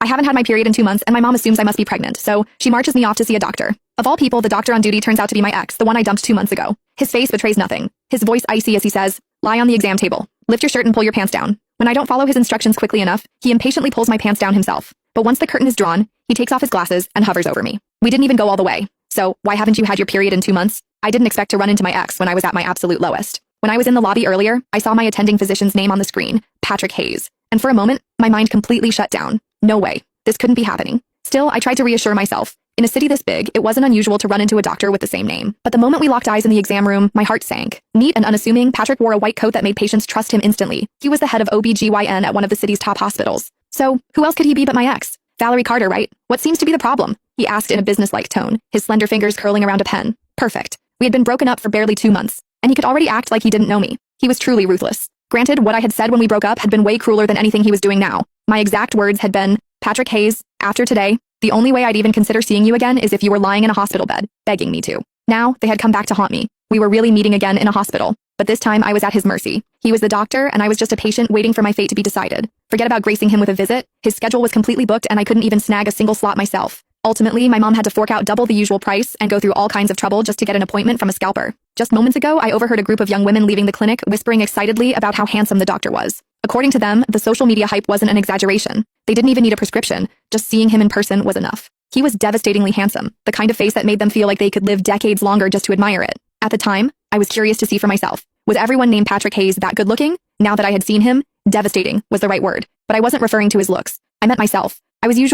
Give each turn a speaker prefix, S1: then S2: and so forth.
S1: I haven't had my period in 2 months and my mom assumes I must be pregnant, so she marches me off to see a doctor. Of all people, the doctor on duty turns out to be my ex, the one I dumped 2 months ago. His face betrays nothing. His voice icy as he says, "Lie on the exam table. Lift your shirt and pull your pants down." When I don't follow his instructions quickly enough, he impatiently pulls my pants down himself. But once the curtain is drawn, he takes off his glasses and hovers over me. We didn't even go all the way. So, why haven't you had your period in 2 months? I didn't expect to run into my ex when I was at my absolute lowest. When I was in the lobby earlier, I saw my attending physician's name on the screen, Patrick Hayes. And for a moment, my mind completely shut down. No way. This couldn't be happening. Still, I tried to reassure myself. In a city this big, it wasn't unusual to run into a doctor with the same name. But the moment we locked eyes in the exam room, my heart sank. Neat and unassuming, Patrick wore a white coat that made patients trust him instantly. He was the head of OB/GYN at one of the city's top hospitals. So, who else could he be but my ex? Valerie Carter, right? What seems to be the problem? He asked in a businesslike tone, his slender fingers curling around a pen. Perfect. We had been broken up for barely 2 months, and he could already act like he didn't know me. He was truly ruthless. Granted, what I had said when we broke up had been way crueler than anything he was doing now. My exact words had been, "Patrick Hayes, after today, the only way I'd even consider seeing you again is if you were lying in a hospital bed, begging me to." Now, they had come back to haunt me. We were really meeting again in a hospital, but this time I was at his mercy. He was the doctor, and I was just a patient waiting for my fate to be decided. Forget about gracing him with a visit. His schedule was completely booked, and I couldn't even snag a single slot myself. Ultimately, my mom had to fork out double the usual price and go through all kinds of trouble just to get an appointment from a scalper. Just moments ago, I overheard a group of young women leaving the clinic whispering excitedly about how handsome the doctor was. According to them, the social media hype wasn't an exaggeration. They didn't even need a prescription. Just seeing him in person was enough. He was devastatingly handsome, the kind of face that made them feel like they could live decades longer just to admire it. At the time, I was curious to see for myself. Was everyone named Patrick Hayes that good looking? Now that I had seen him, devastating was the right word. But I wasn't referring to his looks. I meant myself. I was usually